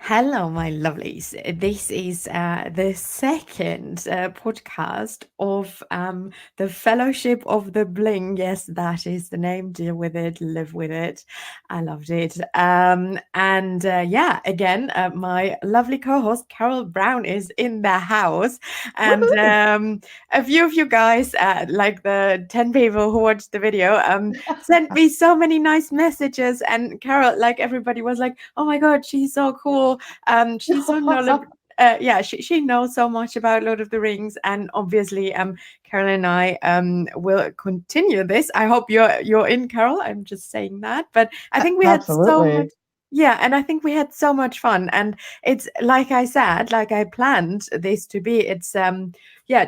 Hello, my lovelies. This is the second podcast of the Fellowship of the Bling. Yes, that is the name. Deal with it, live with it. I loved it. Again, my lovely co host, Carol Brown, is in the house. And Woohoo! a few of you guys, like the 10 people who watched the video, sent me so many nice messages. And Carol, like everybody, was like, oh my God, she's so cool. She's so knowledgeable. She knows so much about Lord of the Rings, and obviously, Carol and I will continue this. I hope you're in, Carol. I'm just saying that, but I think we had so much. Absolutely. Yeah, and I think we had so much fun, and it's like I said, like I planned this to be. It's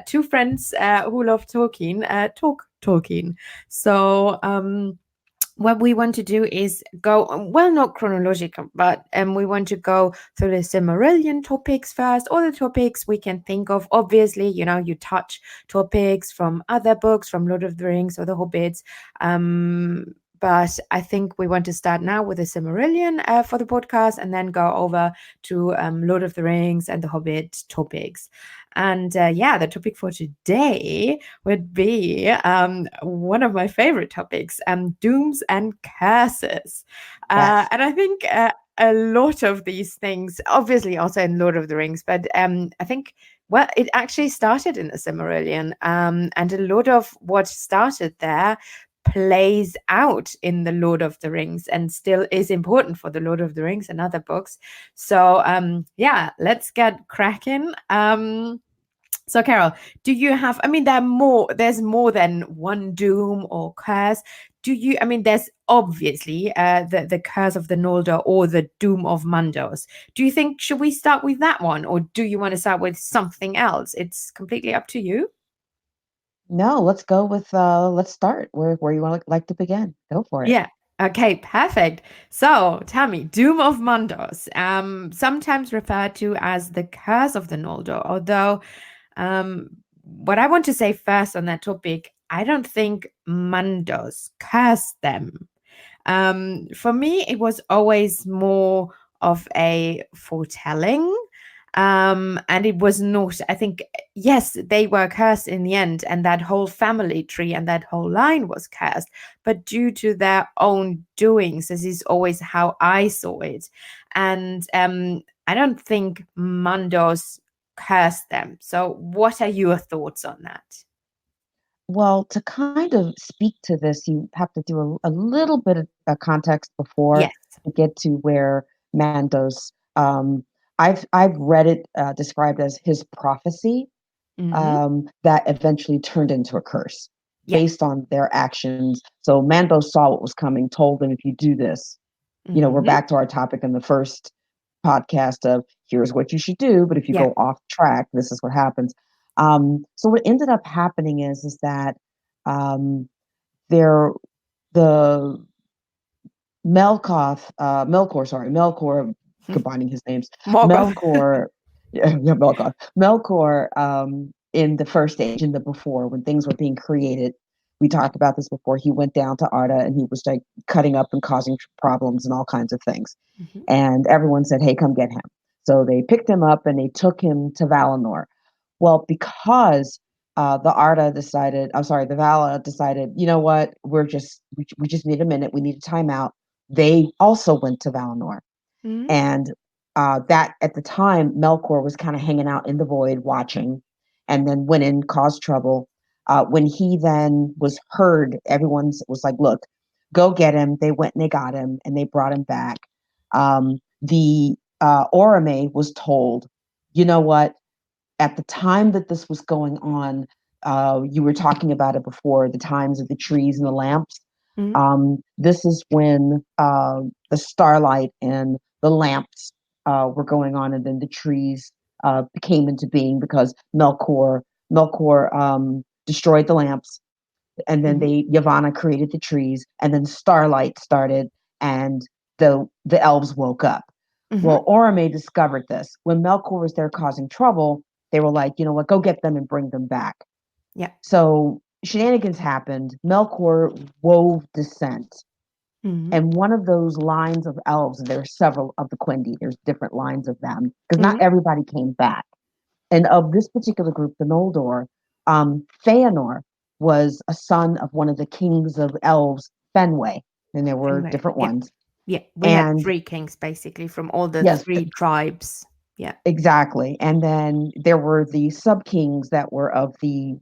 two friends who love Tolkien, talk Tolkien. So what we want to do is go well, not chronological, but we want to go through the Silmarillion topics first, all the topics we can think of. Obviously, you touch topics from other books, from Lord of the Rings or the Hobbits, but I think we want to start now with the Silmarillion for the podcast, and then go over to Lord of the Rings and the Hobbit topics. And the topic for today would be one of my favorite topics, dooms and curses. Yes. And I think a lot of these things, obviously also in Lord of the Rings, but I think, well, it actually started in the Silmarillion, and a lot of what started there plays out in the Lord of the Rings and still is important for the Lord of the Rings and other books. So let's get cracking. So, Carol, do you have? I mean, There's more than one doom or curse. Do you? I mean, there's obviously the curse of the Noldor or the doom of Mandos. Do you think should we start with that one, or do you want to start with something else? It's completely up to you. No, let's go with let's start where you want like to begin. Go for it. Yeah. Okay, perfect. So tell me, Doom of Mandos, sometimes referred to as the curse of the Noldor, although what I want to say first on that topic, I don't think Mandos cursed them. For me, it was always more of a foretelling. And it was not, I think, yes, they were cursed in the end, and that whole family tree and that whole line was cursed, but due to their own doings. This is always how I saw it. And I don't think Mandos cursed them. So, what are your thoughts on that? Well, to kind of speak to this, you have to do a little bit of context before Yes. you get to where Mandos. I've read it described as his prophecy Hmm. that eventually turned into a curse Yeah. based on their actions. So Mandos saw what was coming, told them, if you do this, we're Hmm. back to our topic in the first podcast of here's what you should do, but if you Yeah. go off track, this is what happens. So what ended up happening is that um, there the Melkor, combining his names, Morgoth. Melkor, yeah, Melkor, in the first age, in the before, when things were being created, we talked about this before. He went down to Arda and he was like cutting up and causing problems and all kinds of things. Hmm. And everyone said, "Hey, come get him." So they picked him up and they took him to Valinor. Well, because the Vala decided, you know what, we just need a minute, we need a timeout. They also went to Valinor, Hmm. and that at the time Melkor was kind of hanging out in the void watching, and then went in, caused trouble. When he then was heard, everyone was like, "Look, go get him." They went and they got him, and they brought him back. The Orome was told, you know what, at the time that this was going on, you were talking about it before, the times of the trees and the lamps. Hmm. This is when the starlight and the lamps were going on, and then the trees came into being because Melkor destroyed the lamps, and then Hmm. Yavanna created the trees, and then starlight started, and the elves woke up. Hmm. Well, Orome discovered this when Melkor was there causing trouble. They were like, you know what, go get them and bring them back. Yeah. So shenanigans happened. Melkor wove descent Mm. And one of those lines of elves, there are several of the Quindi, there's different lines of them, because not Mm. everybody came back. And of this particular group, the Noldor, Feanor was a son of one of the kings of elves, Fenway, and there were Anyway, different yeah. ones. Yeah. We had And three kings basically from all the yes, three tribes. Yeah. exactly. And then there were the sub kings that were of the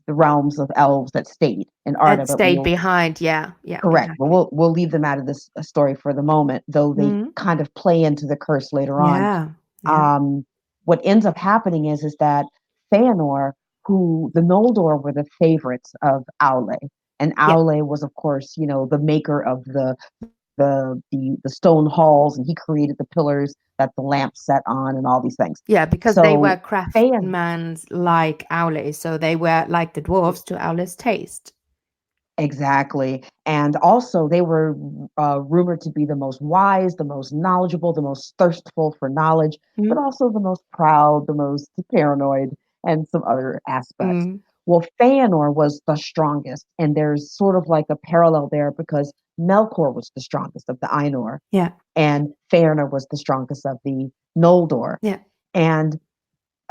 realms of elves that stayed in Arda, That but stayed we'll behind. Yeah. Yeah. correct, but Exactly. we'll leave them out of this story for the moment, though they Mm. kind of play into the curse later on. Yeah. Yeah. Um, what ends up happening is that Feanor, who the Noldor were the favorites of Aule, and Yeah. Aule was, of course, the maker of the stone halls, and he created the pillars that the lamps set on, and all these things. Yeah, because they were So Feanor, craftsmen like Owls, so they were like the dwarves to Owl's taste. exactly, and also they were rumored to be the most wise, the most knowledgeable, the most thirstful for knowledge, but Mm. also the most proud, the most paranoid, and some other aspects. Mm. Well, Feanor was the strongest, and there's sort of like a parallel there because Melkor was the strongest of the Ainur, Yeah. and Feanor was the strongest of the Noldor. Yeah. And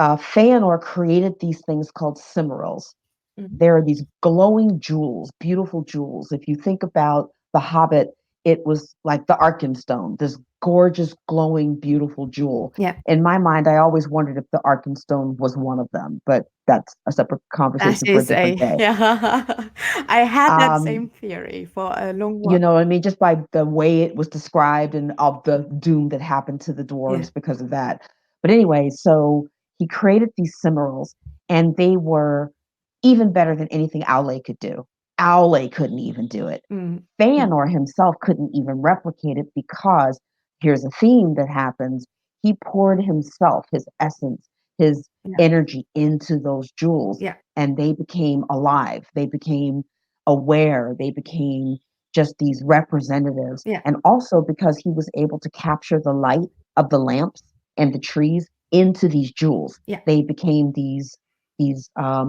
Feanor created these things called Cimmerals. Mhm. There are these glowing jewels, beautiful jewels. If you think about The Hobbit, it was like the Arkenstone, this gorgeous, glowing, beautiful jewel. Yeah. In my mind, I always wondered if the Arkenstone was one of them, but that's a separate That conversation for a is different a day. yeah. I had that Um, same theory for a long you while. know what I mean? Just by the way it was described and of the doom that happened to the Yeah. dwarves because of that. But anyway, so he created these Cimmerals, and they were even better than anything Aule could do. Aule couldn't even do it. Mm. Mm. Feanor himself couldn't even replicate it because here's a theme that happens. He poured himself, his essence, his Yeah. energy into those jewels, Yeah. and they became alive. They became aware. They became just these representatives. Yeah. And also because he was able to capture the light of the lamps and the trees into these jewels, Yeah. they became these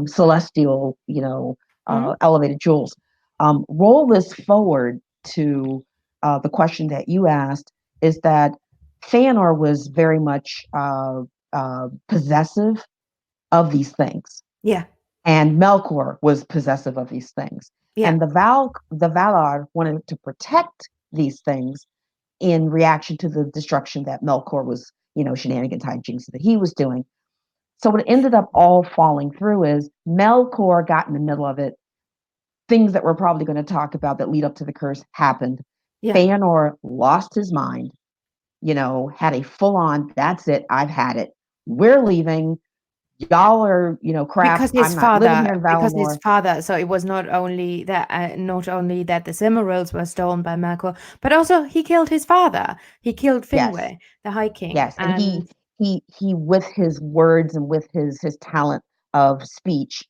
celestial, Mm. elevated jewels. Roll this forward to the question that you asked is that Feanor was very much possessive of these things, Yeah. and Melkor was possessive of these things. Yeah. And the Valar wanted to protect these things in reaction to the destruction that Melkor was, shenanigans, hijinks that he was doing. So what ended up all falling through is Melkor got in the middle of it. Things that we're probably going to talk about that lead up to the curse happened. Yeah. Feanor lost his mind, had a full on, that's it, I've had it. We're leaving. Y'all are, crap. I'm not living here in Because his Valinor. father, so it was not only that the Cimmerals were stolen by Melkor, but also he killed his father. He killed Yes, Finwë, the High King, yes. And and he with his words and with his talent of speech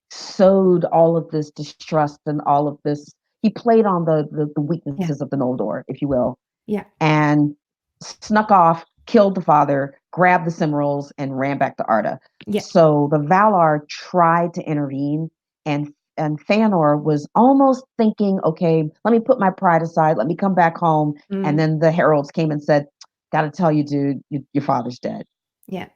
sowed all of this distrust and all of this. He played on the yeah, weaknesses of the Noldor, if you will, yeah, and snuck off, killed the father, grabbed the Cimmerals, and ran back to Arda. yeah, So the Valar tried to intervene, and Feanor was almost thinking, okay, let me put my pride aside, let me come back home. And mm, then the heralds came and said, "Got to tell you, dude, your father's dead." yeah,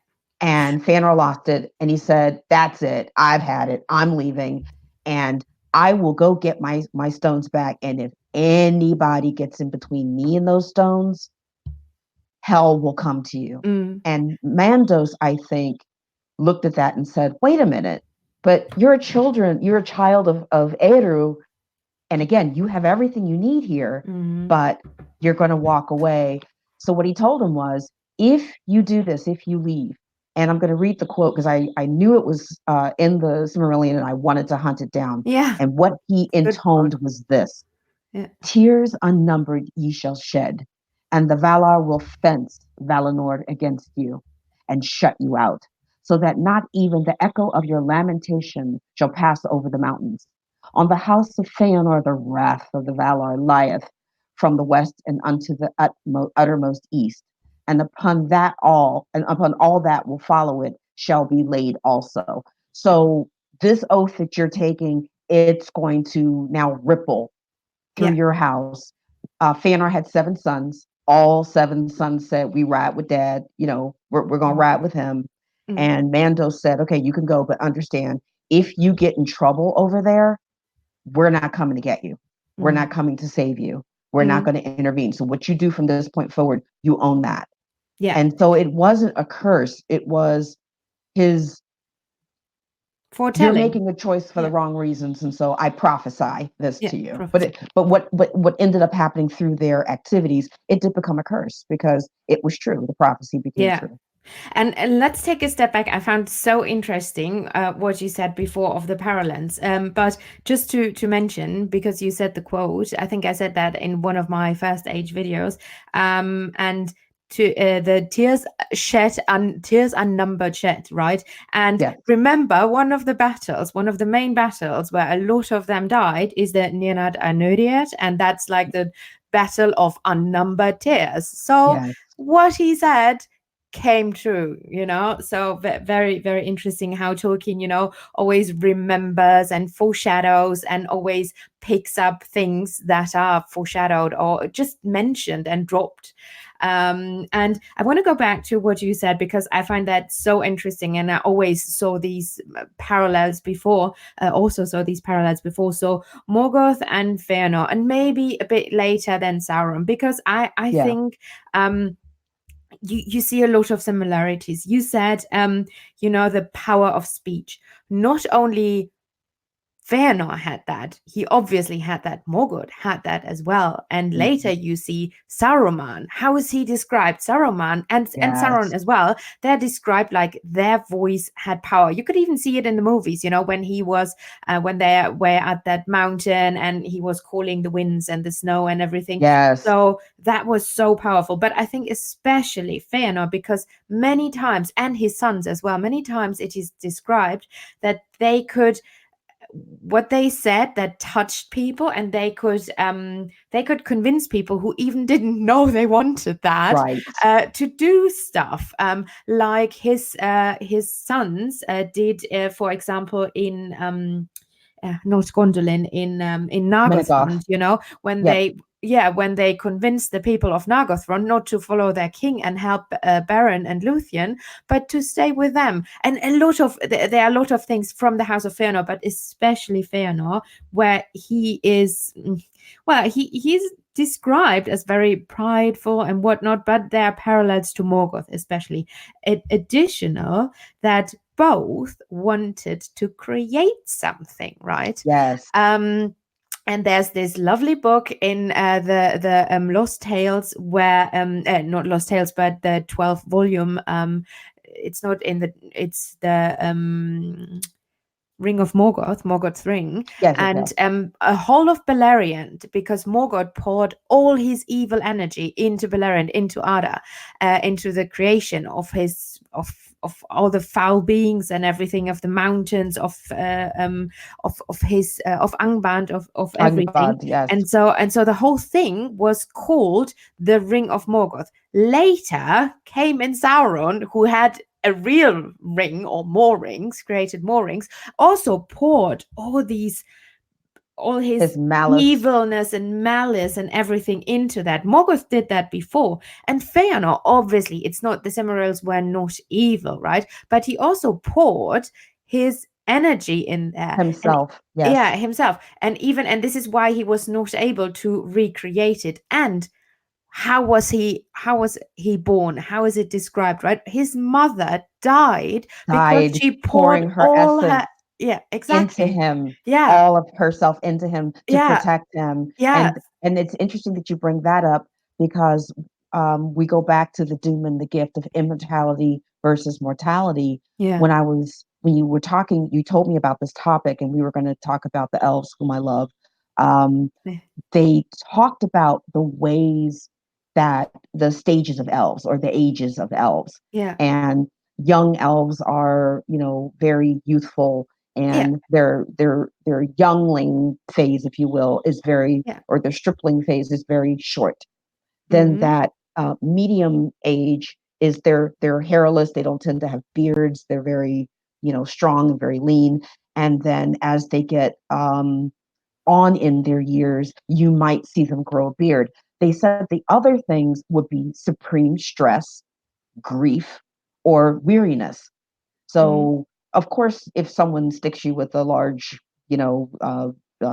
And Feanor lost it, and he said, "That's it. I've had it. I'm leaving, and I will go get my stones back. And if anybody gets in between me and those stones, hell will come to you." mm, And Mandos, I think, looked at that and said, "Wait a minute, but you're a child of Eru, and again, you have everything you need here, mm, but you're going to walk away." So what he told him was, if you do this, if you leave, and I'm going to read the quote because I knew it was in the Silmarillion and I wanted to hunt it down. yeah. And what he Good quote. intoned was this: Yeah, "Tears unnumbered ye shall shed, and the Valar will fence Valinor against you, and shut you out, so that not even the echo of your lamentation shall pass over the mountains. On the house of Feanor the wrath of the Valar lieth from the west and unto the uttermost east, and upon all that will follow it shall be laid also." So this oath that you're taking, it's going to now ripple through Yeah. your house. Fëanor had 7 sons. All 7 sons said, "We ride with Dad. We're gonna Mm, ride with him." mm, And Mando said, "Okay, you can go, but understand, if you get in trouble over there, we're not coming to get you. We're mm, not coming to save you. We're not mm. going to intervene. So what you do from this point forward, you own that." Yeah. And so it wasn't a curse. It was his, "You're Foretelling. making a choice for the Yeah. wrong reasons, and so I prophesy this Yeah. to you." But Prophecy. what ended up happening through their activities, it did become a curse because it was true. The prophecy became Yeah. true. And let's take a step back. I found so interesting what you said before of the parallels. But just to mention, because you said the quote, I think I said that in one of my first age videos. And to the tears unnumbered shed, right? And Yes, remember, one of the main battles where a lot of them died is the Nenad Anuriat, and that's like the battle of unnumbered tears. So yes, what he said came true, so very, very interesting how Tolkien, always remembers and foreshadows and always picks up things that are foreshadowed or just mentioned and dropped. And I want to go back to what you said because I find that so interesting, and I always saw these parallels before. Also saw these parallels before. So Morgoth and Fëanor, and maybe a bit later than Sauron, because I yeah, think you see a lot of similarities. You said, the power of speech. Not only Fëanor had that. He obviously had that. Morgoth had that as well. And later mhm, you see Saruman. How is he described? Saruman and Sauron yes, as well. They're described like their voice had power. You could even see it in the movies, when he was when they were at that mountain and he was calling the winds and the snow and everything. yes, So that was so powerful. But I think especially Fëanor, because many times, and his sons as well, many times it is described that they could, what they said that touched people, and they could convince people who even didn't know they wanted that right, to do stuff, like his sons did, for example, in not Gondolin, in Menegoth. Nargothrond, when Yep, when they convinced the people of Nargothrond not to follow their king and help Beren and Luthien, but to stay with them. And there are a lot of things from the House of Fëanor, but especially Fëanor, where he is, well, he's described as very prideful and whatnot, but there are parallels to Morgoth, especially additional, that both wanted to create something, right? yes, Um, and there's this lovely book in the Lost Tales, where not Lost Tales, but the 12th volume. It's the Ring of Morgoth, Morgoth's ring, yes, yes, and yes, a whole of Beleriand, because Morgoth poured all his evil energy into Beleriand, into Ada, into the creation of his of all the foul beings and everything, of the mountains, of his of Angband, of everything. Angband, yes, And so the whole thing was called the Ring of Morgoth. Later came in Sauron, who had a real ring, or more rings, created more rings, also poured all his his malice, evilness and malice and everything into that. Morgoth did that before. And Fëanor, obviously, it's not, the Silmarils were not evil, right? But he also poured his energy in there. And himself, yeah, yes, himself. And this is why he was not able to recreate it. And how was he born? How is it described, right? His mother died because died she poured pouring her all her, essence yeah, into exactly. him, Yeah, all of herself into him to yeah, protect him. yeah, And it's interesting that you bring that up because we go back to the doom and the gift of immortality versus mortality. yeah, When you were talking, you told me about this topic, and we were going to talk about the elves, whom I love. Um, yeah, they talked about the ways that the stages of elves, or the ages of elves, yeah, and young elves are, very youthful, yeah, and their youngling phase, if you will, is very, yeah. or their stripling phase is very short. Then Mm-hmm. that medium age is they're hairless, they don't tend to have beards, they're very, strong and very lean. And then as they get on in their years, you might see them grow a beard. They said the other things would be supreme stress, grief, or weariness. Mm, So, of course, if someone sticks you with a large, you know,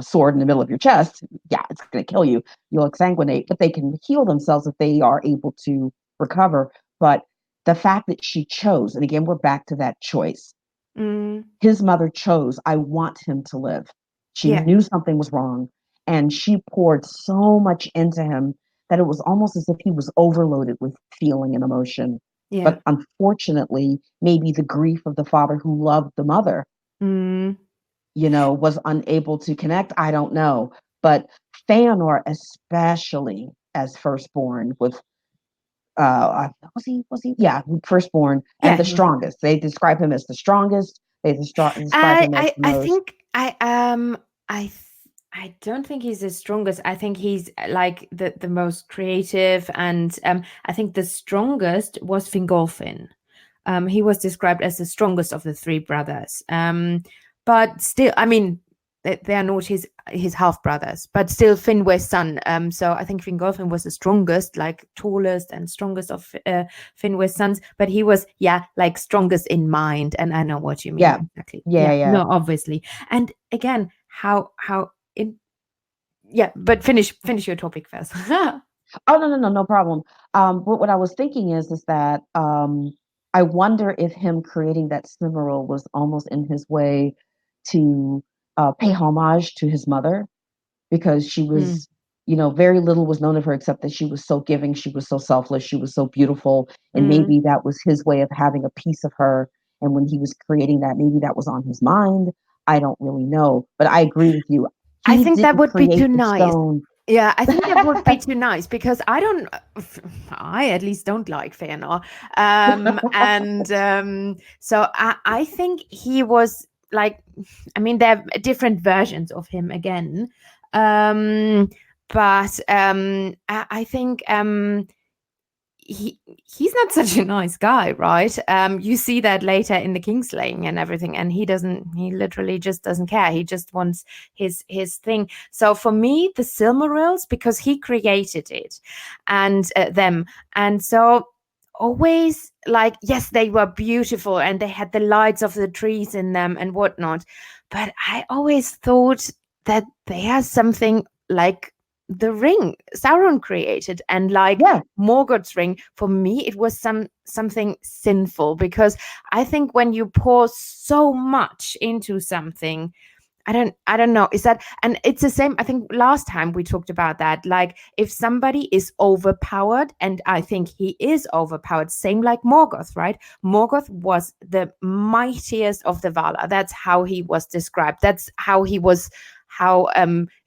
sword in the middle of your chest, yeah, it's going to kill you. You'll exsanguinate, but they can heal themselves if they are able to recover. But the fact that she chose, and again, we're back to that choice. mm, His mother chose, I want him to live. She yeah, knew something was wrong, and she poured so much into him that it was almost as if he was overloaded with feeling and emotion. yeah. But unfortunately, maybe the grief of the father who loved the mother, Mm, was unable to connect. I don't know. But Feanor, especially as firstborn, with was he yeah, firstborn and yeah. the strongest. They describe him as the strongest. They describe him as the I most. think I don't think he's the strongest. I think he's like the most creative, and I think the strongest was Fingolfin. He was described as the strongest of the three brothers. But still, I mean, they are not his half brothers, but still Finwë's son. So I think Fingolfin was the strongest, like tallest and strongest of Finwë's sons. But he was, yeah, like strongest in mind. And I know what you mean Yeah, exactly. yeah, Yeah, yeah. no, obviously. And again, how in yeah, but finish your topic first. Oh, no, no, no, no problem. But what I was thinking is that I wonder if him creating that Cimmeral was almost in his way to pay homage to his mother, because she Mm, was, very little was known of her except that she was so giving, she was so selfless, she was so beautiful, and mm. maybe that was his way of having a piece of her. And when he was creating that, maybe that was on his mind. I don't really know, but I agree with you. I He think that didn't would be too create the nice. stone. Yeah, I think that would be too nice because I don't, I at least don't like Fëanor. And so I think he was like, I mean, there are different versions of him again. Um, but I think he's not such a nice guy, right? You see that later in the Kingslaying and everything, and he literally just doesn't care. He just wants his thing. So for me, the Silmarils, because he created it and them, and so always like, yes, they were beautiful and they had the lights of the trees in them and whatnot, but I always thought that they are something like the ring Sauron created, and like Yeah, Morgoth's ring. For me, it was something sinful, because I think when you pour so much into something, I don't know, is that, and it's the same. I think last time we talked about that, like if somebody is overpowered, and I think he is overpowered, same like Morgoth, right? Morgoth was the mightiest of the Valar. That's how he was described. That's how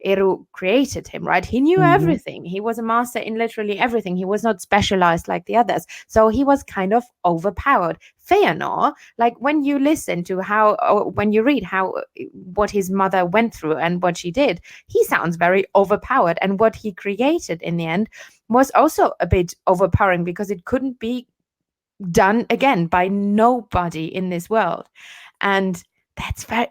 Eru created him, right? He knew hmm, everything. He was a master in literally everything. He was not specialized like the others. So he was kind of overpowered. Feanor, like when you listen to how, or when you read how, what his mother went through and what she did, he sounds very overpowered. And what he created in the end was also a bit overpowering, because it couldn't be done again by nobody in this world. And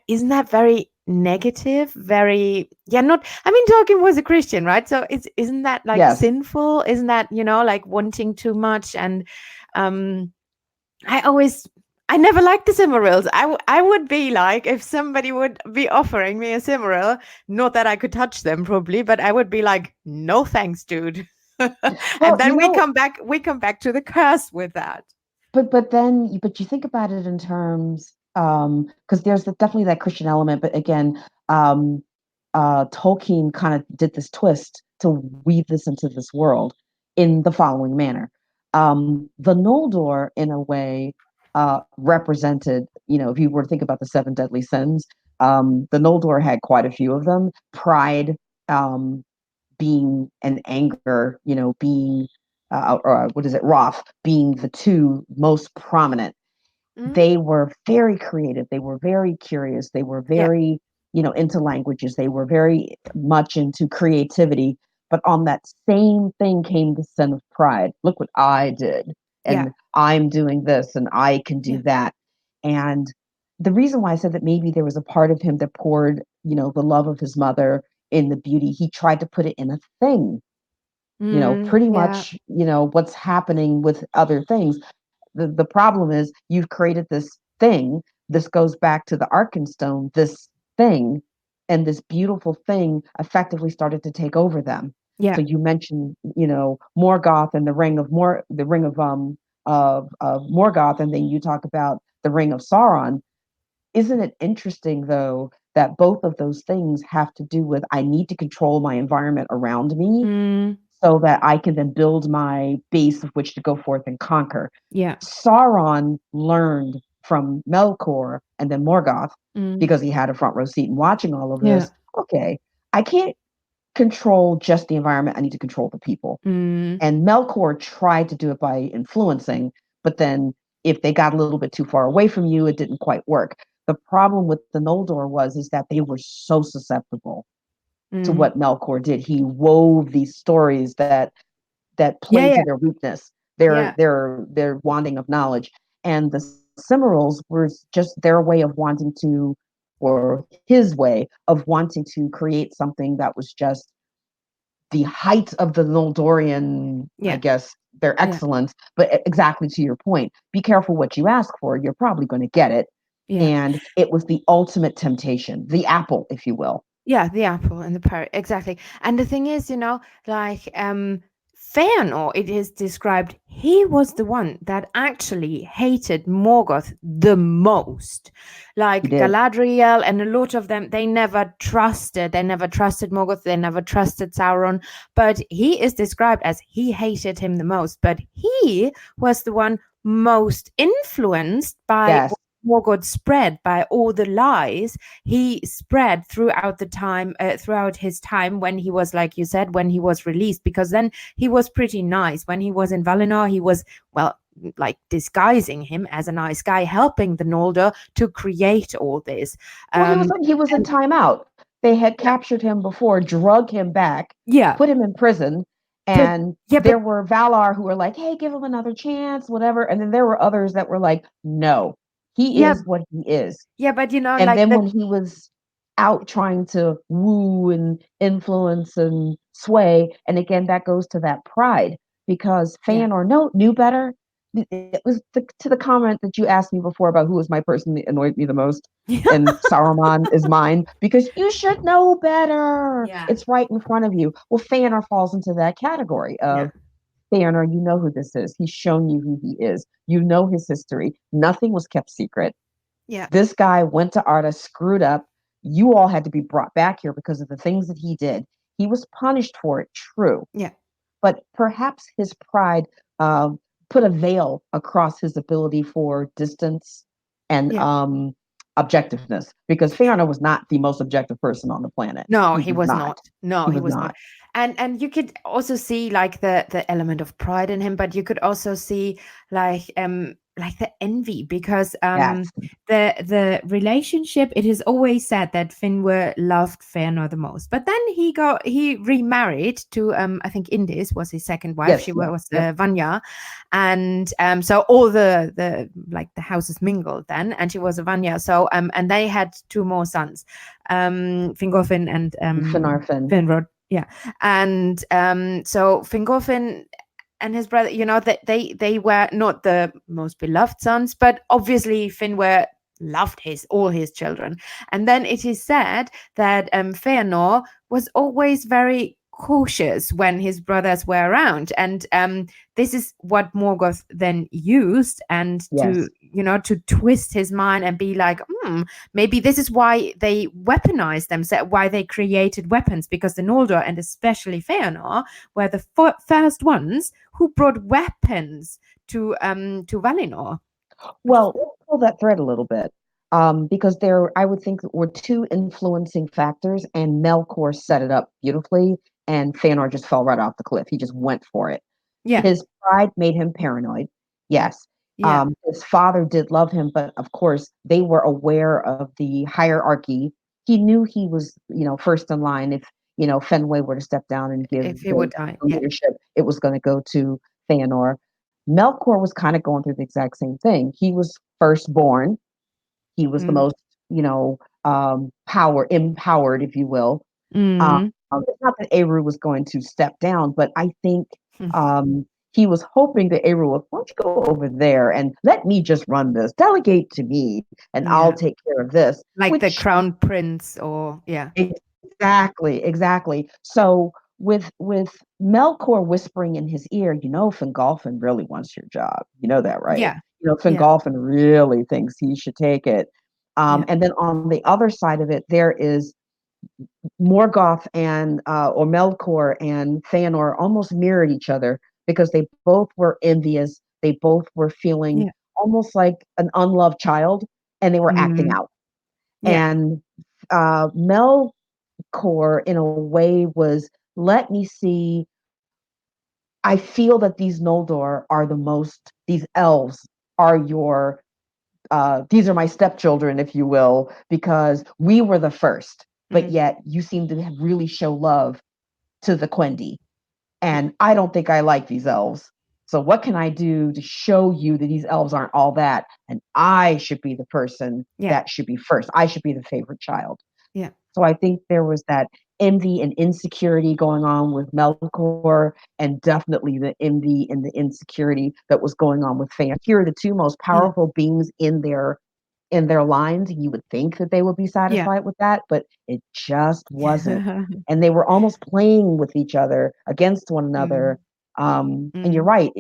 isn't that very negative? Very, yeah, not, I mean, Tolkien was a Christian, right? So isn't that like yes. sinful? Isn't that, like wanting too much? And um I always, I never liked the Cimarils. I would be like, if somebody would be offering me a Cimaril, not that I could touch them probably, but I would be like, no thanks, dude. And Well, then we come back to the curse with that. but you think about it in terms, because there's definitely that Christian element, but again, um, Tolkien kind of did this twist to weave this into this world in the following manner. The Noldor, in a way, represented, if you were to think about the seven deadly sins, the Noldor had quite a few of them. Pride, um, being an anger, being or what is it, wrath, being the two most prominent. Mm, They were very creative. They were very curious. They were yeah, very, into languages. They were very much into creativity. But on that same thing came the sin of pride. Look what I did, yeah, and I'm doing this, and I can yeah, do that. And the reason why I said that maybe there was a part of him that poured, the love of his mother in the beauty. He tried to put it in a thing, pretty Yeah. much, what's happening with other things. The problem is you've created this thing. This goes back to the Arkenstone, this thing, and this beautiful thing effectively started to take over them. Yeah. So you mentioned, Morgoth and the ring of Morgoth, and then you talk about the ring of Sauron. Isn't it interesting though that both of those things have to do with I need to control my environment around me Mm, so that I can then build my base of which to go forth and conquer. yeah. Sauron learned from Melkor and then Morgoth Mm, because he had a front row seat and watching all of yeah. this. Okay, I can't control just the environment. I need to control the people. Mm, And Melkor tried to do it by influencing, but then if they got a little bit too far away from you, it didn't quite work. The problem with the Noldor was is that they were so susceptible to mm, what Melkor did. He wove these stories that yeah. play to Yeah. their weakness, Yeah. their wanting of knowledge. And the Cimarrols were just their way of wanting to, or his way of wanting to create something that was just the height of the Noldorian, I Yeah. guess, their Yeah. excellence. But exactly to your point, be careful what you ask for. You're probably going to get it. Yeah. And it was the ultimate temptation, the apple, if you will. Yeah, the apple and the parrot, exactly. And the thing is, like Fëanor, it is described he was the one that actually hated Morgoth the most. He Like did. Galadriel and a lot of them, they never trusted Morgoth, they never trusted Sauron. But he is described as he hated him the most. But he was the one most influenced by Yes. what Morgoth spread, by all the lies he spread throughout his time when he was, like you said, when he was released, because then he was pretty nice. When he was in Valinor, he was, well, like disguising him as a nice guy, helping the Noldor to create all this. Well, um he was in and timeout. They had captured him before, drug him back, yeah, put him in prison, but and yeah, but there were Valar who were like, "Hey, give him another chance, whatever." And then there were others that were like, "No, he yeah, is what he is." yeah, but And like then that. when he was out trying to woo and influence and sway, and again that goes to that pride because Yeah. fan or no knew better. It was to the comment that you asked me before about who was my person that annoyed me the most, and Saruman is mine because you should know better. Yeah. It's right in front of you. Well, Fëanor falls into that category Yeah. of Fëanor. You know who this is. He's shown you who he is. You know his history. Nothing was kept secret. Yeah. This guy went to Arda, screwed up. You all had to be brought back here because of the things that he did. He was punished for it, true, Yeah. but perhaps his pride put a veil across his ability for distance and Yeah. objectiveness because Fiona was not the most objective person on the planet. No, He he was was not. not. No, He he was was not. not. And you could also see like the element of pride in him, but you could also see like the envy, because Yes. the relationship, it is always said that Finwë loved Fëanor the most. But then he remarried to I think Indis was his second wife. Yes. She Yes. was Yep. Vanya. And so all the like the houses mingled then, and she was a Vanya. So and they had two more sons, Fingolfin and Finarfin. Finrod. Yeah. And so Fingolfin and his brother, that they were not the most beloved sons, but obviously Finwë loved all his children. And then it is said that Fëanor was always very cautious when his brothers were around, and this is what Morgoth then used, and to Yes. to twist his mind and be like, maybe this is why they weaponized themselves, why they created weapons, because the Noldor, and especially Fëanor, were the first ones who brought weapons to Valinor. Well, let's pull that thread a little bit. Because there, I would think, were two influencing factors, and Melkor set it up beautifully, and Fëanor just fell right off the cliff. He just went for it. Yeah. His pride made him paranoid. Yes. Yeah. His father did love him, but of course, they were aware of the hierarchy. He knew he was, first in line. If, Fenway were to step down and give If he would the die. Yeah. leadership, it was going to go to Fëanor. Melkor was kind of going through the exact same thing. He was firstborn. He was the Mm, most, empowered, if you will. Mm. It's not that Eru was going to step down, but I think um, he was hoping that Eru would, why don't you go over there and let me just run this, delegate to me, and I'll Yeah. take care of this, Like the which crown prince or yeah. exactly, exactly. So with Melkor whispering in his ear, Fingolfin really wants your job. You know that, right? Yeah. Yeah. Fingolfin really thinks he should take it. Yeah. And then on the other side of it, there is Morgoth and or Melkor and Feanor almost mirrored each other because they both were envious. They both were feeling Yeah. almost like an unloved child, and they were acting Mm. out. Yeah. And Melkor, in a way, was let me see. I feel that these Noldor are the most. These elves are your these are my stepchildren, if you will, because we were the first, but Mm. yet you seem to really show love to the Quendi. Yeah. And I don't think I like these elves. So what can I do to show you that these elves aren't all that? And I should be the person Yeah. that should be first. I should be the favorite child. Yeah. So I think there was that envy and insecurity going on with Melkor, and definitely the envy and the insecurity that was going on with Fan. Here are the two most Yeah. powerful beings in their lines. You would think that they would be Yeah. satisfied with that, but it just wasn't. And they were almost playing with each other against one Mm. another. And you're Mm. right.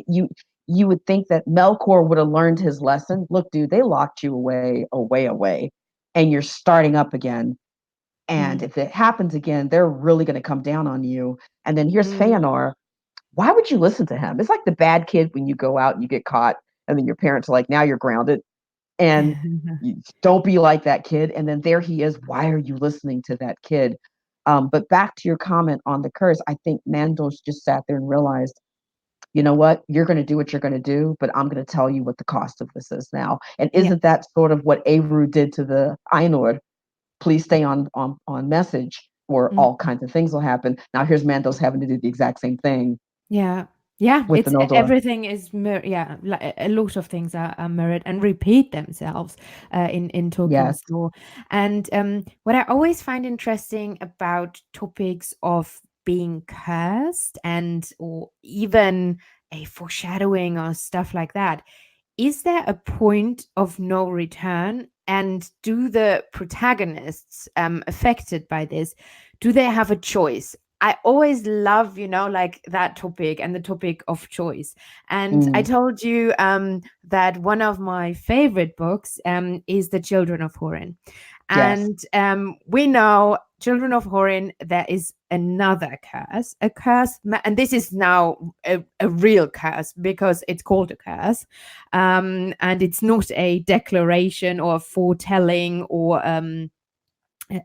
You would think that Melkor would have learned his lesson. Look, dude, they locked you away, away, away, and you're starting up again. And Mm. if it happens again, they're really going to come down on you. And then here's Mm. Feanor. Why would you listen to him? It's like the bad kid when you go out and you get caught, and then your parents are like, now you're grounded. And you don't be like that kid. And then there he is. Why are you listening to that kid? But back to your comment on the curse, I think Mandos just sat there and realized, you know what? You're going to do what you're going to do, but I'm going to tell you what the cost of this is now. And Yeah. isn't that sort of what Avery did to the Ainur? Please stay on message, or Mm. all kinds of things will happen. Now here's Mandos having to do the exact same thing Yeah. Yeah, with the Noldor. everything is yeah, like a lot of things are mirrored and repeat themselves in Yes. Tolkien's lore. And what I always find interesting about topics of being cursed and or even a foreshadowing or stuff like that, is there a point of no return? And do the protagonists affected by this, do they have a choice? I always love, like that topic and the topic of choice. And I Mm, told you that one of my favorite books is The Children of Hurin. yes. And we know Children of Hurin, there is another curse, and this is now a real curse because it's called a curse. And it's not a declaration or a foretelling or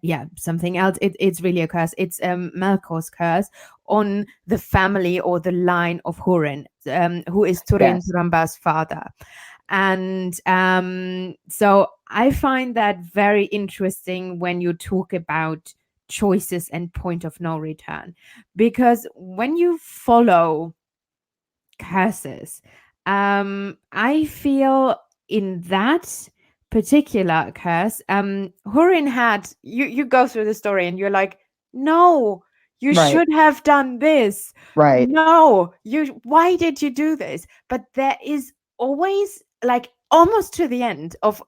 yeah, something else. It's really a curse. It's Melkor's curse on the family or the line of Hurin, who is Turin Yes. Turamba's father. And so I find that very interesting when you talk about choices and point of no return, because when you follow curses, I feel in that particular curse, Hurin had you go through the story and you're like, no, you Right. should have done this. Right. No, why did you do this? But there is always, like, almost to the end of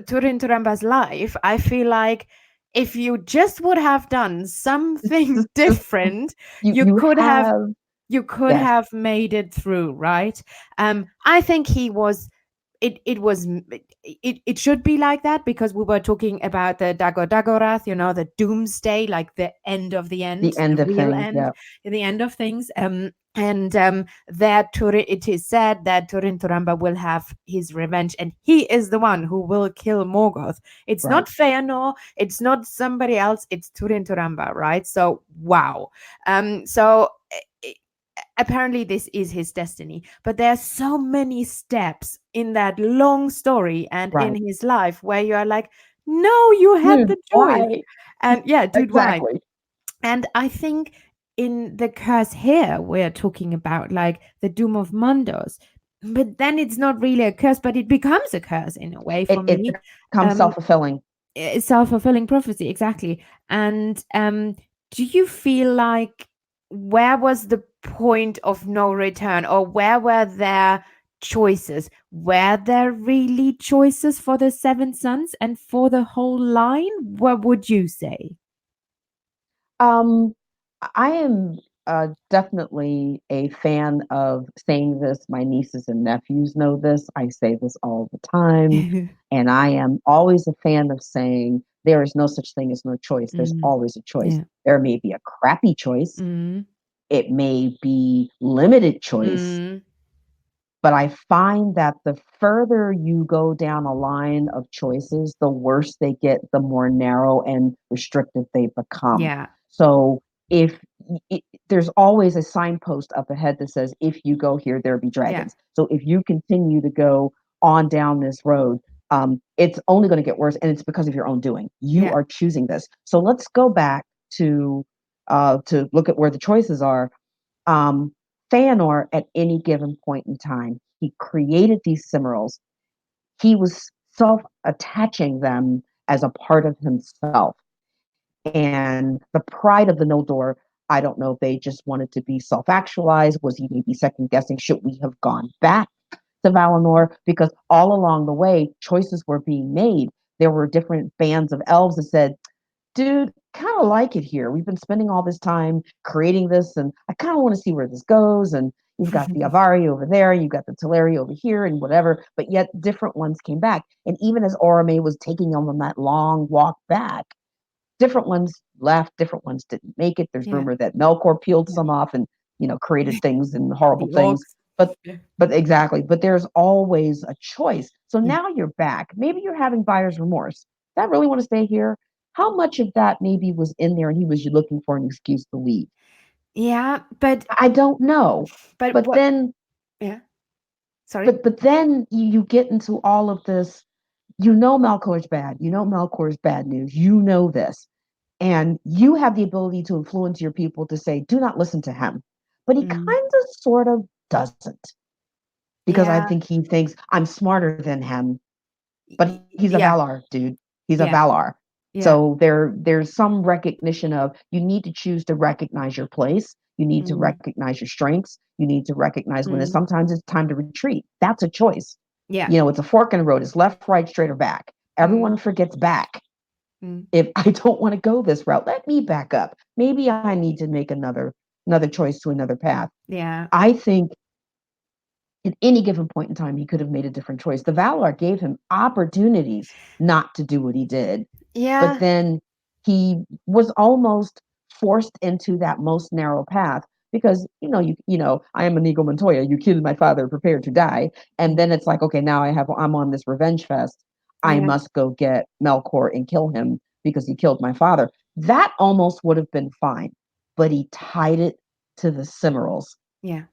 Turin Turamba's life, I feel like if you just would have done something Just different, you you you could have have you could yes. have made it through, right? I think he was it was it should be like that because we were talking about the Dagorath, the doomsday, like the end of the The end, the end of real things. end, Yeah. the end of things. And it is said that Turin Turamba will have his revenge, and he is the one who will kill Morgoth. It's not Right. Feanor, it's not somebody else, it's Turin Turamba, right? So wow. So apparently this is his destiny, but there are so many steps in that long story and in Right. his life where you are like, no, you had Dude, the choice. why? And yeah, dude, why? Exactly. And I think in the curse here we're talking about like the doom of Mundos, but then it's not really a curse, but it becomes a curse in a way for It me. becomes um self-fulfilling. Self-fulfilling prophecy, exactly. And do you feel like where was the point of no return, or where were there choices? Were there really choices for the seven sons and for the whole line? What would you say? Um, I am definitely a fan of saying this. My nieces and nephews know this. I say this all the time. And I am always a fan of saying there is no such thing as no choice. There's Mm, always a choice. yeah. There may be a crappy choice, Mm, it may be limited choice, mm, but I find that the further you go down a line of choices, the worse they get, the more narrow and restrictive they become. yeah. So if there's always a signpost up ahead that says, if you go here, there be Yeah. dragons. So if you continue to go on down this road, it's only going to get worse. And it's because of your own doing. You Yeah. are choosing this. So let's go back to look at where the choices are. um, Feanor, at any given point in time, he created these Cimmerals. He was self attaching them as a part of himself. And the pride of the Noldor, I don't know if they just wanted to be self actualized. Was he maybe second guessing? Should we have gone back to Valinor? Because all along the way, choices were being made. There were different bands of elves that said, dude, kind of like it here. We've been spending all this time creating this, and I kind of want to see where this goes. And you've got the Avari over there, you've got the Teleri over here, and whatever. But yet, different ones came back. And even as Orome was taking them on that long walk back, different ones left, different ones didn't make it. There's Yeah. rumor that Melkor peeled Yeah. some off and created things and horrible The things. orcs. But Yeah. but exactly, but there's always a choice. So Yeah. now you're back. Maybe you're having buyer's remorse. Do I really want to stay here? How much of that maybe was in there and he was looking for an excuse to leave? Yeah, but I don't know. But what? then Yeah. Sorry. but then you get into all of this. You know Melkor's bad. You know Melkor's bad news. You know this. And you have the ability to influence your people to say, do not listen to him. But he Mm. kind of sort of doesn't, because I Yeah. think he thinks I'm smarter than him. But he's a Yeah. Valar, dude. He's a Yeah. Valar. Yeah. So there's some recognition of, you need to choose to recognize your place. You need to Mm. recognize your strengths. You need to recognize when Mm. sometimes it's time to retreat. That's a choice. Yeah. It's a fork in the road. It's left, right, straight, or back. Mm. Everyone forgets back. Mm. If I don't want to go this route, let me back up. Maybe I need to make another choice to another path. Yeah. I think at any given point in time, he could have made a different choice. The Valar gave him opportunities not to do what he did, but Yeah. then he was almost forced into that most narrow path because I am Inigo Montoya. You killed my father, prepare to die, and Mm. then it's like, okay, now I'm on this revenge fest. I Yeah. must go get Melkor and kill him because he killed my father. That almost would have been fine, but he tied it to the Cimmerals. Yeah.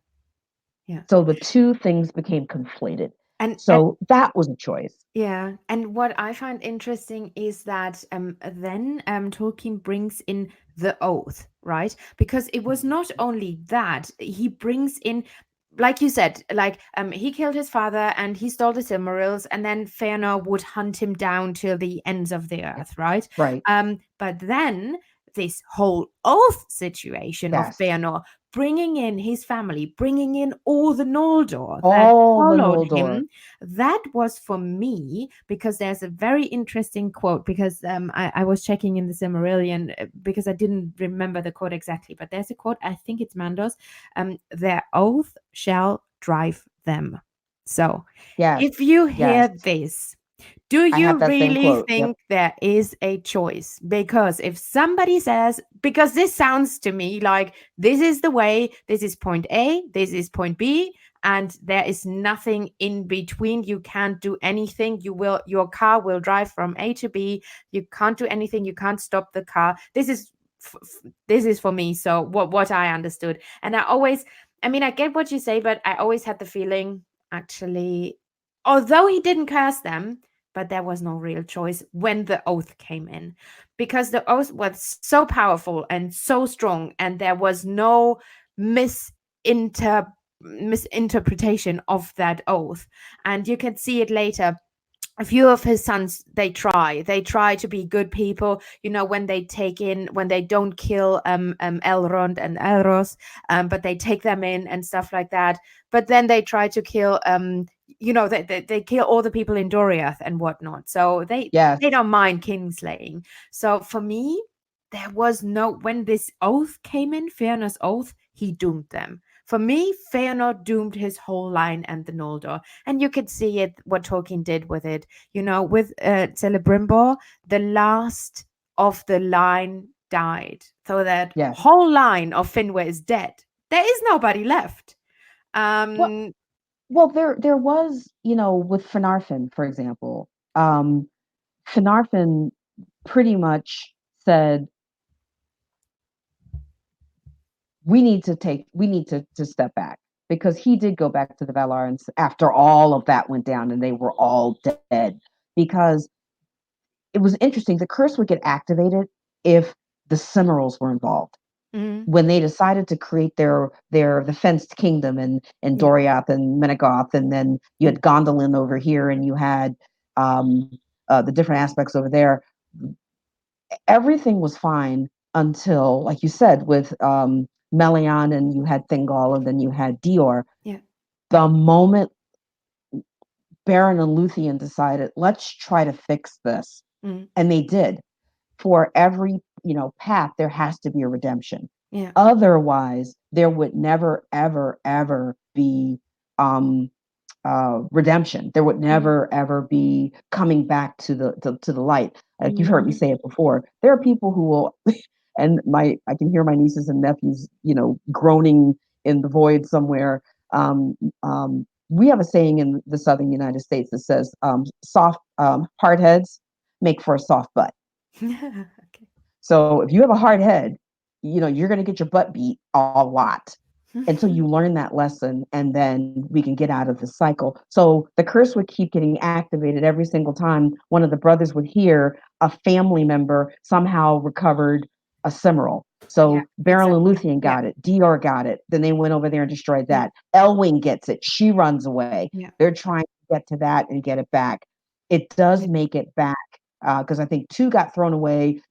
Yeah. So the two things became conflated. And So that was a choice. yeah, and what I find interesting is that then Tolkien brings in the oath, right? Because it was not only that, he brings in, like you said, like he killed his father and he stole the Silmarils, and then Fëanor would hunt him down till the ends of the Yeah. earth, right? Right. But then this whole oath situation of Yes. Fëanor bringing in his family, bringing in all the Noldor that All the followed Noldor. him, that was for me because there's a very interesting quote, because I was checking in the Silmarillion because I didn't remember the quote exactly, but there's a quote, I think it's Mandos, their oath shall drive them. So Yes. if you Yes. hear this, do I have you that same really quote. think Yep. there is a choice? Because if somebody says, because this sounds to me like this is the way, this is point A, this is point B, and there is nothing in between. You can't do anything. Your car will drive from A to B. You can't do anything. You can't stop the car. This is for me. So what I understood, and I mean, I get what you say, but I always had the feeling, actually, although he didn't curse them, but there was no real choice when the oath came in, because the oath was so powerful and so strong, and there was no misinter misinterpretation of that oath. And you can see it later a few of his sons, they try to be good people, when they don't kill Elrond and Elros, but they take them in and stuff like that. But then they try to kill, they kill all the people in Doriath and whatnot, so they Yes. don't mind kingslaying. So for me, there was no, when this oath came in, Fairness oath, he doomed them. For me, Feanor doomed his whole line and the Noldor, and you could see it, what Tolkien did with it. With Celebrimbor, the last of the line died, so that Yes. whole line of Finwë is dead. There is nobody left. Well, Um, well, there was, with Finarfin, for example. Finarfin pretty much said, we need to step back, because he did go back to the Valarans after all of that went down and they were all dead. Because it was interesting, the curse would get activated if the Cimmerals were involved. mhm, When they decided to create the fenced kingdom in yeah, Doriath and Menegoth, and then you yeah, had Gondolin over here, and you had the different aspects over there. Everything was fine until, like you said, with Melian, and you had Thingol, and then you had Dior. yeah, The moment Baron and Luthien decided, let's try to fix this, mm, and they did. For every path, there has to be a redemption. yeah, Otherwise, there would never, ever, ever be um, redemption. There would mm, never ever be coming back to the light. Like you've heard me mhm, say it before. There are people who will, and my I can hear my nieces and nephews, groaning in the void somewhere. We have a saying in the Southern United States that says, "Soft hard heads make for a soft butt." okay. So if you have a hard head, you're going to get your butt beat a lot until you learn that lesson, and then we can get out of the cycle. So the curse would keep getting activated every single time one of the brothers would hear a family member somehow recovered a Cimmeral. Yeah, So Beryl and exactly. Luthien Yeah, got it. Dior got it. Then they went over there and destroyed yeah, that. Elwing gets it. She runs away. yeah, They're trying to get to that and get it back. It does yeah, make it back, because I think two got thrown away.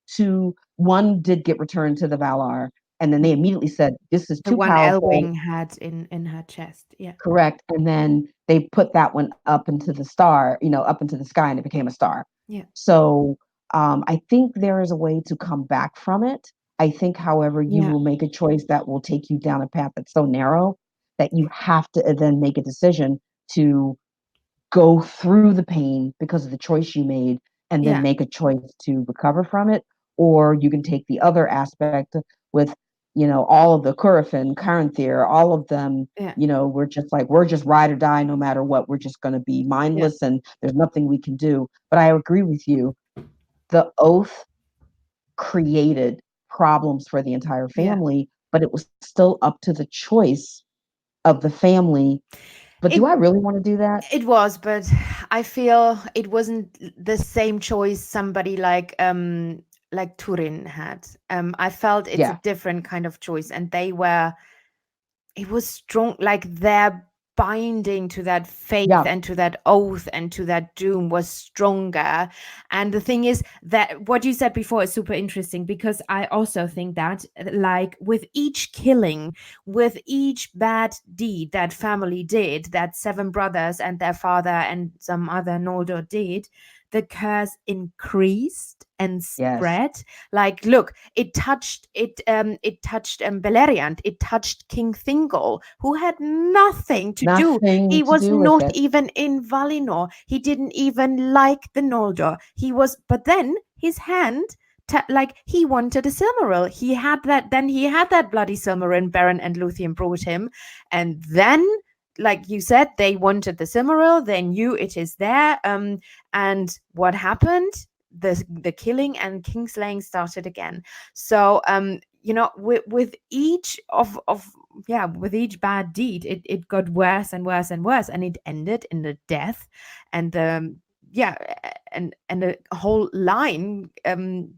One did get returned to the Valar, and then they mm. immediately said, "This is The too one powerful." Elwing had in her chest. Yeah, Correct. And then they put that one up into the star, up into the sky, and it became a star. yeah, So I think there is a way to come back from it. I think, however, you yeah, will make a choice that will take you down a path that's so narrow that you have to then make a decision to go through the pain because of the choice you made, and then yeah, make a choice to recover from it. Or you can take the other aspect with, all of the Curafin, Caranthir, all of them, yeah, we're just ride or die no matter what. We're just going to be yeah, mindless, and there's nothing we can do. But I agree with you. The oath created problems for the entire yeah. family, but it was still up to the choice of the family. But do It I really want to do that? it was, but I feel it wasn't the same choice somebody like Turin had. I felt it's a Yeah. different kind of choice, and it was strong, like their binding to that faith Yeah. and to that oath and to that doom was stronger. And the thing is that what you said before is super interesting, because I also think that, like, with each killing, with each bad deed that family did, that seven brothers and their father and some other Noldor did, the curse increased and Yes. spread. Like, look, it touched Beleriand, it touched King Thingol, who had nothing to do. Nothing He to was do with not it. even in Valinor. He didn't even like the Noldor. He was, but then his hand, like, he wanted a Silmaril. He had that. Then he had that bloody Silmaril. Baron and Luthien brought him, and then, like you said, they wanted the Silmaril. They knew it is there. And what happened? The killing and kingslaying started again. So with each of yeah, with each bad deed, it got worse and worse and worse, and it ended in the death, and yeah, and the whole line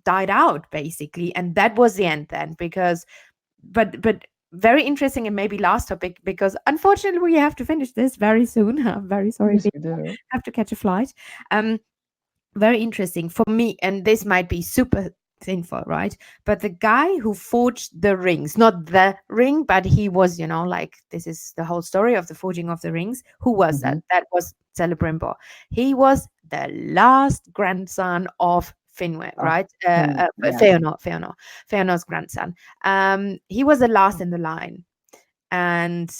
died out basically, and that was the end then. Because but very interesting and maybe last topic, because unfortunately we have to finish this very soon. I'm very sorry, Yes, we we do. have to catch a flight. Um, very interesting for me, and this might be super sinful, right? But the guy who forged the rings, not the ring, but he was, like, this is the whole story of the forging of the rings. Who was that? Hmm. That was Celebrimbor. He was the last grandson of Finwë, Oh, right? yes. Feanor's grandson. He was the last in the line, and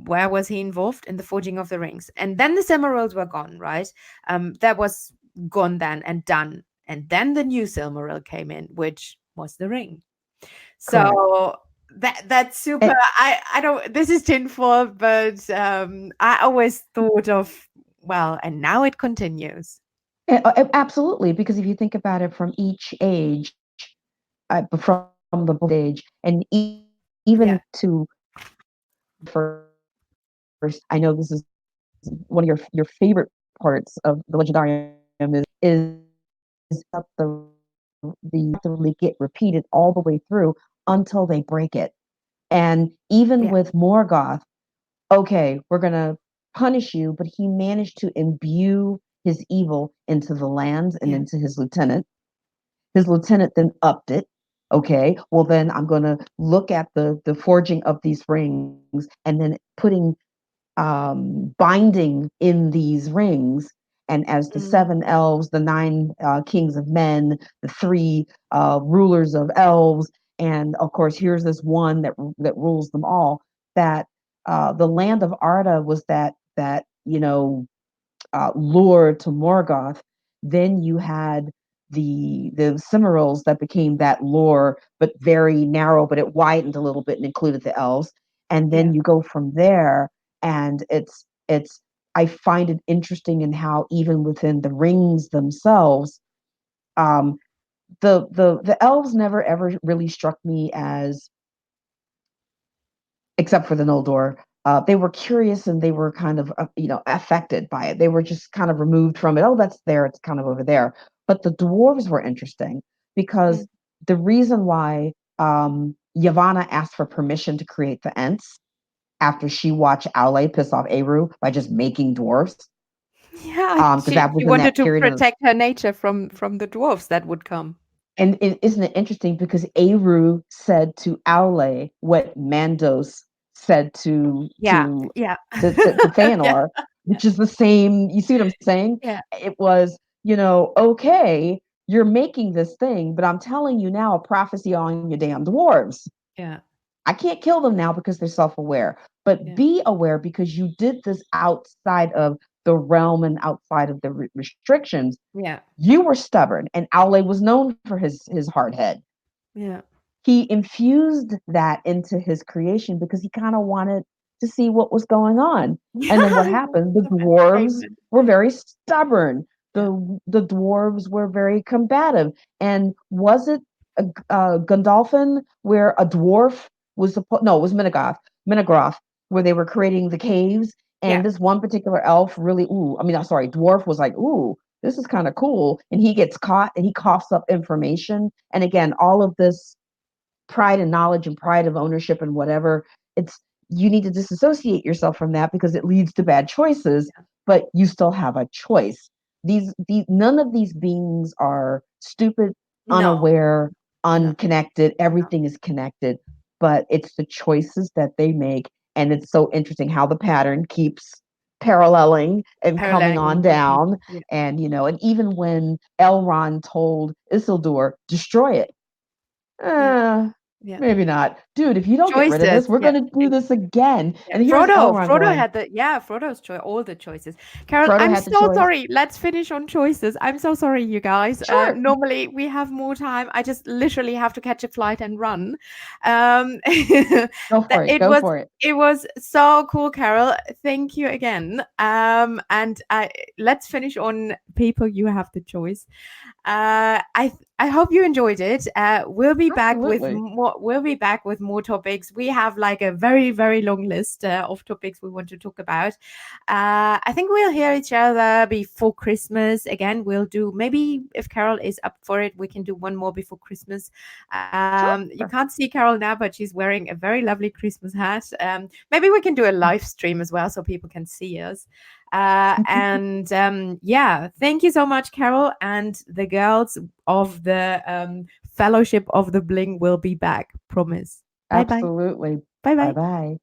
where was he involved? In the forging of the rings. And then the Silmarils were gone, right? That was gone then and done. And then the new Silmaril came in, which was the ring. Correct. So that's super. And, I don't. This is tinfoil, but I always thought of, well, and now it continues. absolutely, because if you think about it from each age, from the book age, and even Yeah. to first, I know this is one of your favorite parts of the legendarium is that the really get repeated all the way through until they break it. And even Yeah. with Morgoth, okay, we're gonna punish you, but he managed to imbue his evil into the lands and Yeah. into his lieutenant. His lieutenant then upped it. Okay, well then I'm gonna look at the forging of these rings and then putting binding in these rings. And as the Mm, seven elves, the nine kings of men, the three rulers of elves, and of course, here's this one that rules them all. That the land of Arda was that lure to Morgoth. Then you had the Cimarils that became that lure, but very narrow, but it widened a little bit and included the elves. And yeah. then you go from there, and it's I find it interesting in how even within the rings themselves, um, the elves never ever really struck me as, except for the Noldor. They were curious and they were kind of, affected by it. They were just kind of removed from it. Oh, that's there. It's kind of over there. But the dwarves were interesting because Mm. the reason why Yavanna asked for permission to create the Ents after she watched Aule piss off Eru by just making dwarves, Yeah, because that she was in wanted that to period of. protect her nature from the dwarfs that would come. And isn't it interesting because Eru said to Aule what Mandos said to Yeah, to yeah. to Yeah, Feanor, which is the same. You see what I'm saying? yeah, It was, okay, you're making this thing, but I'm telling you now a prophecy on your damn dwarves. yeah, I can't kill them now because they're self-aware, but yeah, be aware because you did this outside of the realm and outside of the restrictions. yeah, You were stubborn, and Aule was known for his hard head. yeah. He infused that into his creation because he kind of wanted to see what was going on. And then what Yeah, happened? The dwarves amen. were very stubborn. Yeah, The dwarves were very combative. And was it Gandalfin where a dwarf was supposed? No, it was Minagroth, where they were creating the caves. yeah, And this one particular elf really, ooh, I mean, I'm sorry, dwarf was like, ooh, this is kind of cool. And he gets caught and he coughs up information. And again, all of this pride and knowledge and pride of ownership and whatever, it's you need to disassociate yourself from that because it leads to bad choices, yeah. but you still have a choice. These none of these beings are stupid, No, unaware, no, unconnected. no. Everything is connected, but it's the choices that they make. And it's so interesting how the pattern keeps paralleling and coming Paralleling on and repeat. down. Yeah, And even when Elrond told Isildur, destroy it, yeah, uh, yeah. maybe not. Dude, if you don't get rid of Choices. this, we're Yeah. going to do this again. Yeah, And here's Frodo. Elrond Frodo going, had Frodo's choice. All the choices. Carol, Frodo I'm had the so choice. sorry. Let's finish on choices. I'm so sorry, you guys. Sure, Normally we have more time. I just literally have to catch a flight and run. go for it. It Go was for it. so cool, Carol. Thank you again. And let's finish on people, you have the choice. I hope you enjoyed it. We'll be back with Absolutely. more. We'll be back with more topics. We have like a very very long list of topics we want to talk about. I think we'll hear each other before Christmas again. We'll do, maybe if Carol is up for it, we can do one more before Christmas. You Sure. can't see Carol now, but she's wearing a very lovely Christmas hat. Maybe we can do a live stream as well so people can see us. Yeah, thank you so much, Carol. And the girls of the Fellowship of the Bling will be back. Promise. Bye bye. Absolutely. Bye Bye bye. bye.